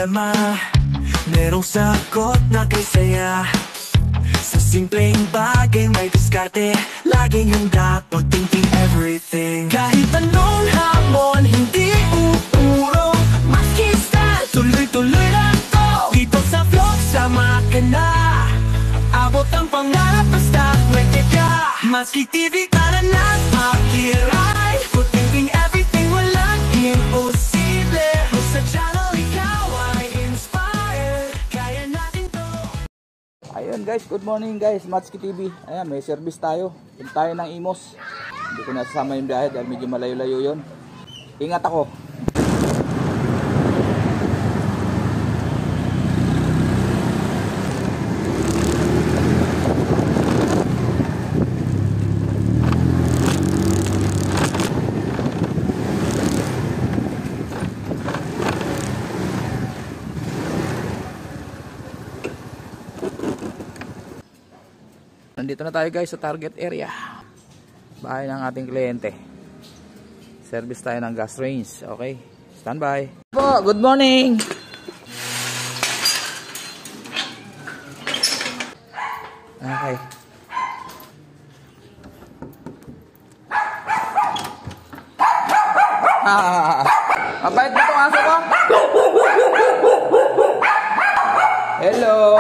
problema, merong sagot na kay saya. Sa simpleng bagay may diskarte, laging handa pag-thinking everything. Kahit anong hamon, hindi uurong, maski style, tuloy-tuloy lang to. Dito sa vlog, sama ka na, abot ang pangarap basta may tiga. Maski TV ka na lang, makiray, pag-thinking everything, walang imposible. Sa channel, ikaw ay inspired, kaya natin to. Ayun guys, good morning guys, Matski TV. Ayan, may service tayo. Punta tayo ng Imos. Hindi ko nasasama yung biyahe dahil medyo malayo-layo yun. Ingat ako. Nandito na tayo guys sa target area. Bahay ng ating kliyente. Service tayo ng gas range. Okay, standby po. Good morning. Okay. Mabait ba itong aso ko? Hello.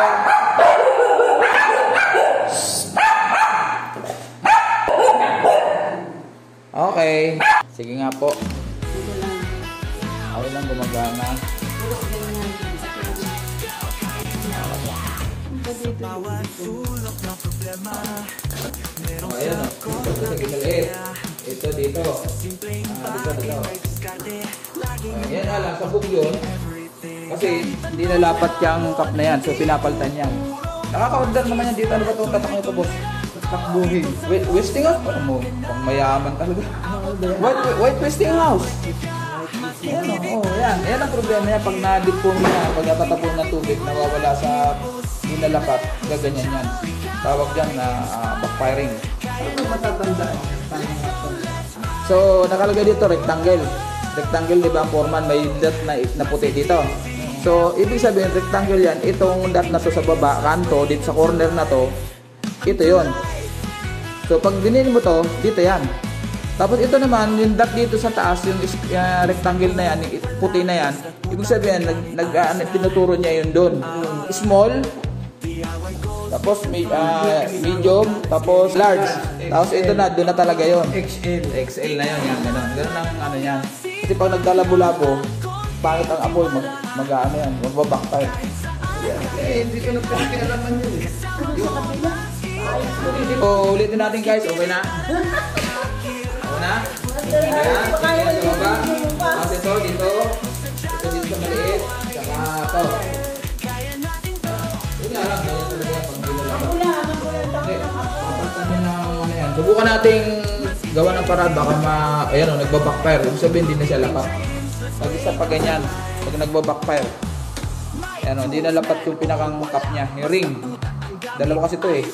Okay. Sige nga po. Okay lang, gumagana. Oh, ayan o. Ito sa gimaliit. Ito dito. Dito. Ayan nga lang, sabog yun. Kasi hindi nalapat yung cup na yan. So pinapaltan yan. Nakaka-order naman yan dito. Ano ba ito? Tatak nyo ito, boss? Takbuhin. Westinghouse? Ano mo? Pang mayaman talaga. White Westinghouse. Ayan o. Oh, yan. Ayan ang problema yan. Pag na-dipong niya, pag natatapon ng tubig, nawawala sa inalapat, gaganyan yan. Tawag dyan na backfiring. Ano matatandaan? So, nakalagay dito, rectangle. Rectangle, di ba? Foreman, may dot na puti dito. So, ibig sabihin, rectangle yan. Itong dot na to sa baba, kanto, dito sa corner na to, ito yon. So pag dinin mo to, dito yan. Tapos ito naman, yung dot dito sa taas, yung rectangle na yan, yung puti na yan, ibig sabihin, pinuturo niya yun doon. Small, tapos medium, tapos large. Tapos ito na, doon na talaga yun. XL na yun, yan, gano'n. Gano'n ang ano yan. Kasi pag nagdalabo-labo, pangit ang apoy, mag-ano yan, mag-backfire. Hindi ko na pinakialaman yun eh. So, ulitin natin guys, okay na? Okay na? Ayan, sa baba. Tapos ito, dito sa maliit. Saka ito. Yun nga lang, ganyan talaga yan pag hindi nalapat. Subukan nating gawa ng paraan, baka ayan o, nagbabackfire. Ibig sabihin, hindi na siya lapat. Pag isa pa ganyan, pag nagbabackfire, ayan o, hindi nalapat yung pinakang cup niya, yung ring. Dalawa kasi ito eh.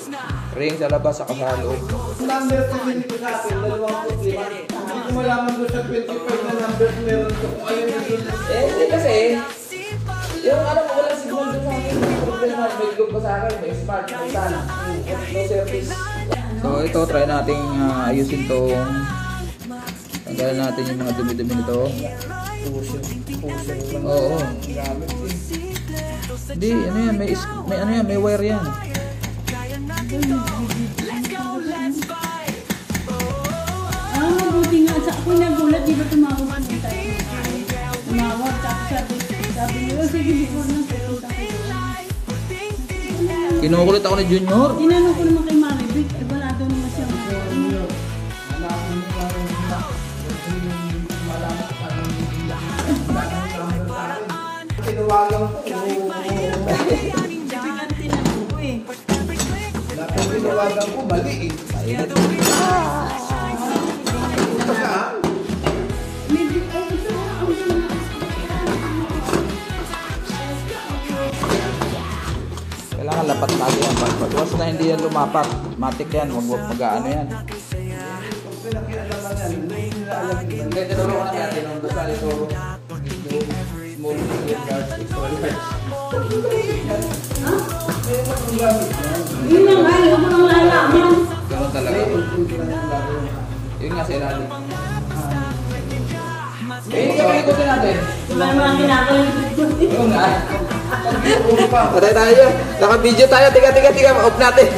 Ring sa labas, saka sa loob. Number kasi dito sa akin, dalawang problema. Hindi ko malaman doon sa 25 na numbers meron ko kung ayun na doon. Hindi kasi, yung ano, wala signal doon sa akin. May problema, may group pa sa akin, may smart, may sana. No service. So ito, try nating ayusin itong, tanggalin natin yung mga dumi-dumi nito. Pusher lang. Oo. Gamit din. Hindi, ano yan, may ano yan, may wire yan. Mabuti nga. Ako nagulat, di ba tumawag mo tayo? Tumawag, sabi niyo, sige, before nang pupunta kayo. Kinukulit ako ni Junior. Tinanong ko naman kay Maribik, wala daw naman siyang Tinawagan ko. Tinawagan ko, mali eh. Kailangan lapat natin yan. Pag once na hindi yan lumapat, matik yan, huwag mag-ano yan. Hindi, tinuro ko na kaya tinundasal ito. Bossing with large, extra large. Yun lang nga, yung mga lalaman. Ganun talaga. Yun nga sa ilalim. Ikutin natin. May mga kinakalimit ko. Yun nga. Patay tayo. Naka-video tayo. Tiga. Off natin.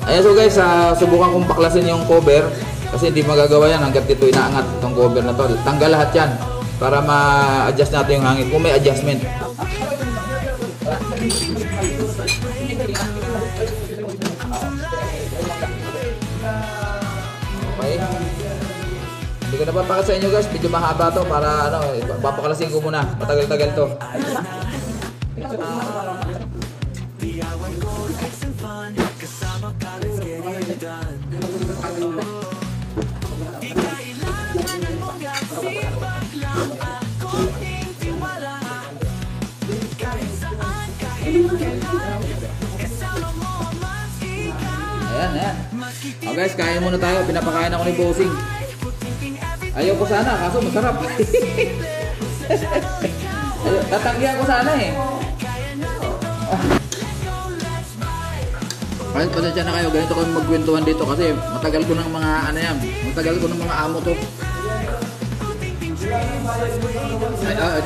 Ayan, so guys, subukan kong paklasin yung cover. Kasi hindi magagawa yan hanggat dito inaangat itong cover na to. Tanggal lahat yan para ma-adjust natin yung hangin kung may adjustment. Okay. Hindi ko napapakas sa inyo guys. Medyo mahaba to para ano, papakalasin ko muna. Matagal-tagal to. Ayan. Oh guys, kain muna tayo. Pinapakain ako ni Bossing. Ayaw ko sana, kaso masarap. Tatanggihan ko sana eh. Kahit pasensya na kayo, ganito kami magkwentuhan dito kasi matagal ko ng mga ano yan. Matagal ko ng mga amo to.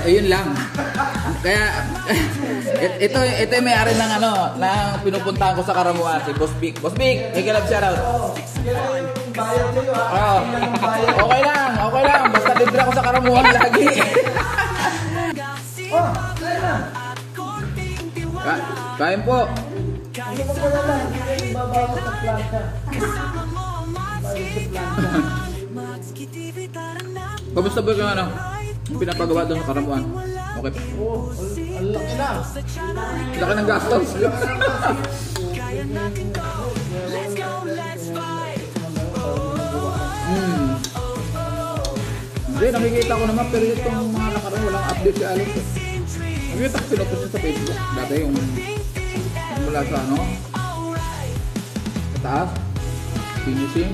Ayun lang. Kaya ito yung may-ari ng ano, ng pinupuntahan ko sa Karamuan, si Boss Big. Boss Big, may galap shoutout. Oh. Okay lang. Basta libre ako sa Karamuan lagi. Kain po. Ano ko pala lang, ibabawas sa plancha. Kamusta ba yung ano? Yung pinapagawa doon sa Karamuan? Okay. Oh, ang laki na. Laki ng gastos. Hindi, nakikita ko naman pero itong mga nakaraan walang update sa alam. Nakikita ko pinupost sa Facebook. Dati yung mula sa ano? Sa taas. Finishing.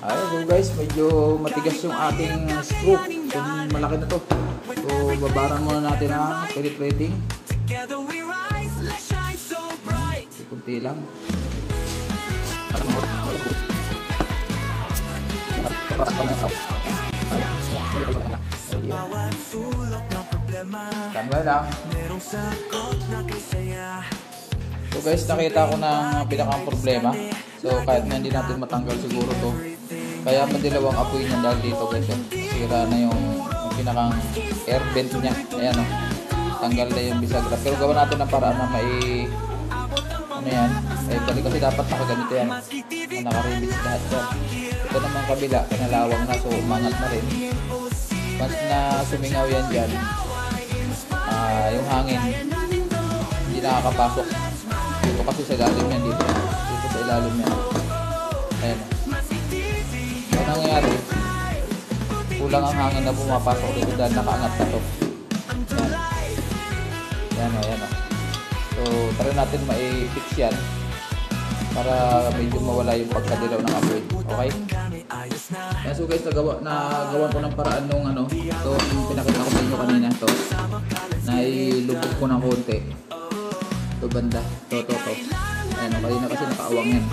Ayun, so guys, medyo matigas yung ating screw. So, malaki na to. So, babaran muna natin ang penetrating. Kunti lang. Tanggal lang. So guys, nakita ko na pinakang problema. So kahit na hindi natin matanggal siguro to. Kaya madilaw ang apoy niya dahil dito guys. Sira na yung pinakang air vent niya. Ayan o. Tanggal na yung bisagra. Pero gawa natin ng paraan na may ano yan. Eh balik kasi dapat nakaganito yan. Nakaribis lahat yan. Ito naman kabila. Pinalawang na. So umangat na rin. Once na sumingaw yan dyan, yung hangin hindi nakakapasok. Dito kasi sa ilalim yan dito. Dito sa ilalim yan. Ayan. So nangyayari, kulang ang hangin na pumapasok dito dahil nakaangat na to. Ayan. Ayan o. So try natin ma-fix yan para medyo mawala yung pagkadilaw ng apoy. Okay? Ayan, so guys, nagawa ko ng paraan nung ano. So pinakita ko sa inyo kanina to. Nailubog ko ng konti. Ito banda. To. Ayan, kanina kasi nakaawang yan.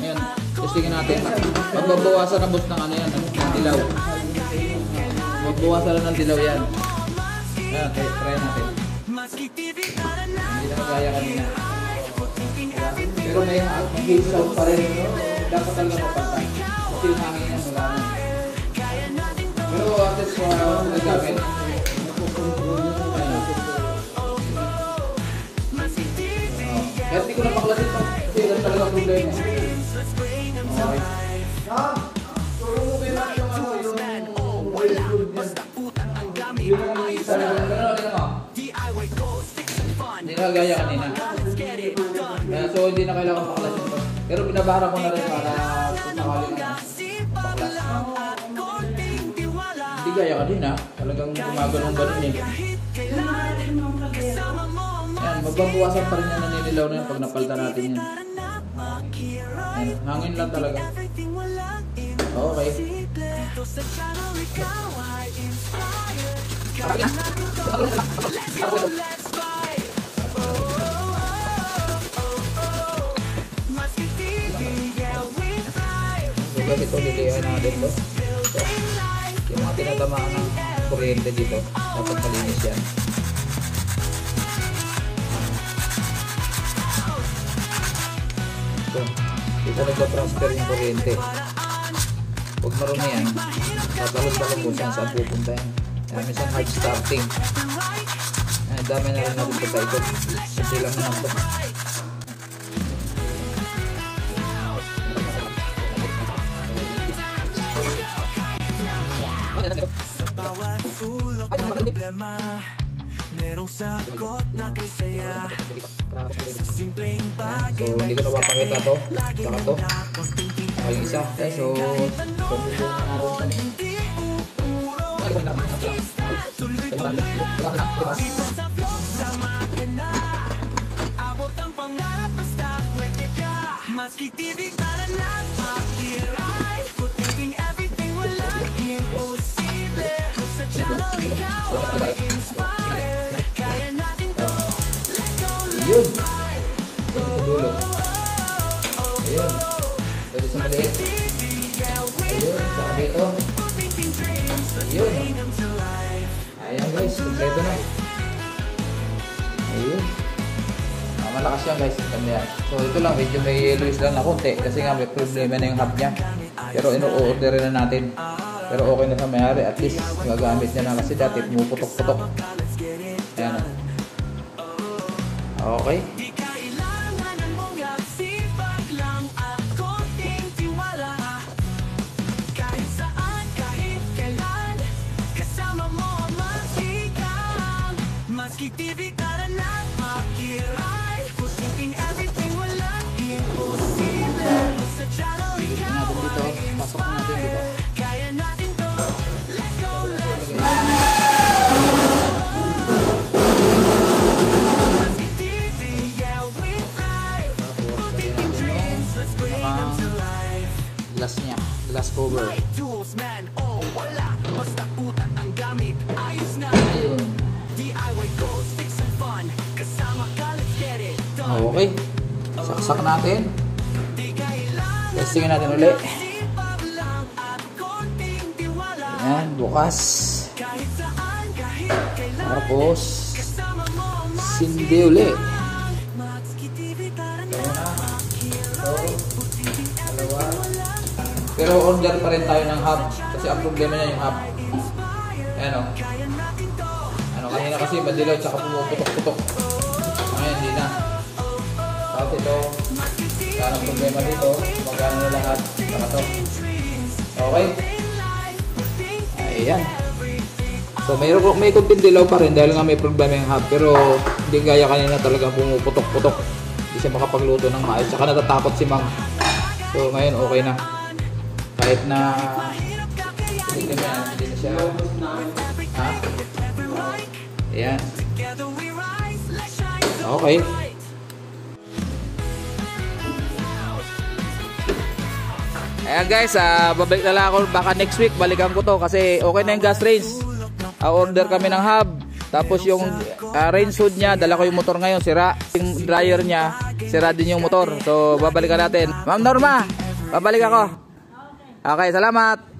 Ngayon, testingin natin. Magbabawasan na boss ng ano yan, ng dilaw. Magbawasan na ng dilaw yan. Ayan, try natin. Hindi na magaya kanina. Pero may gauge sound pa rin. Dapat talaga mapantay. Kasi yung hangin yan, wala na. Pero at least naggamit. Kaya hindi ko na paklasin ito. Kasi yan talaga problema. Okay. Tulong mo kayo natin yung ano, yung oil good yan. Yun ang isa na. Hindi na gaya kanina. Kaya so hindi na kailangan paklasin ito. Pero binabara ko na rin para kung sakali na paklas. Hindi gaya kanina. Talagang gumagalong-galong eh. Yan, magbabawasan pa rin yan naninilaw na yan pag napalta natin yan. Yan, hangin lang talaga. Okay. So ito lilihan natin to. So, yung mga tinatamaan ng kuryente dito, dapat malinis yan. So, dito nagpa-transfer yung kuryente. Huwag marumi yan, tatalon-talon po siya saan pupunta yan. Minsan hard starting. Dami na rin natin sa ito. Kasi lang naman ito. Bawat sulok ng problema, merong sagot na kay saya. Sa simpleng bagay So, hindi ko napapakita to. Saka to. Saka yung isa. Okay, so, abot ang pangarap basta pwede ka. Maski TV para lang makiray, putting everything walang imposible. Sa channel ikaw ay inspire, kaya natin to. Let's go, yun. Ito sa dulo. Ayun. Ito sa maliit. Ayun. Saka dito. Ayun. Ayan guys. Kompleto na. Ayun. Malakas yan guys. Yan. So ito lang. Medyo may yellowish lang na konti. Kasi nga may problema na yung hub niya. Pero ino-order na natin. Pero okay na sa mayari. At least gagamit niya na. Kasi dati pumuputok-putok. Ayan. Okay. di kailangan ng mongga, sipag lang at konting tiwala. Kahit saan, kahit kailan, kasama mo ang masikang. Maski TV tara na makiray, putting everything walang imposible. Sa channel ikaw ay inspire, kaya natin to. Let's go, let's go. Maski TV, yeah we thrive, putting dreams, let's bring them to life. Glass niya. Glass cover. Right tools man, oh wala, basta utak ang gamit, ayos na. Ayun. DIY goals, fix some fun, kasama ka, let's get it done. Okay. Saksak natin. Di kailangan Testingin natin uli. sipag lang at konting tiwala. Ayan. Bukas. Kahit saan, kahit kailan, Tapos, kasama mo ang sindi uli. Maski TV tara na makiray, putting everything walang Pero order pa rin tayo ng hub. Kasi ang problema niya yung hub. Ayan o. kaya natin to. Kanina kasi madilaw tsaka pumuputok-putok. Ngayon hindi na. Tapos ito, kaya ang problema dito, magano na lahat. Saka to. Okay? Ayan. So may kunting dilaw pa rin dahil nga may problema yung hub. Pero hindi gaya kanina talagang pumuputok-putok. Hindi siya makapagluto ng maayos. Tsaka natatakot si Mang. So ngayon okay na. Kahit na hindi na siya. Ha? Ayan. Together we rise, let's shine so Okay. bright. Ayan guys, babalik na lang ako baka next week, balikan ko to kasi okay na yung gas range. Order kami ng hub. Tapos yung range hood niya, dala ko yung motor ngayon, sira. Yung dryer niya, sira din yung motor. So babalikan natin. Ma'am Norma, babalik ako. Okay, salamat.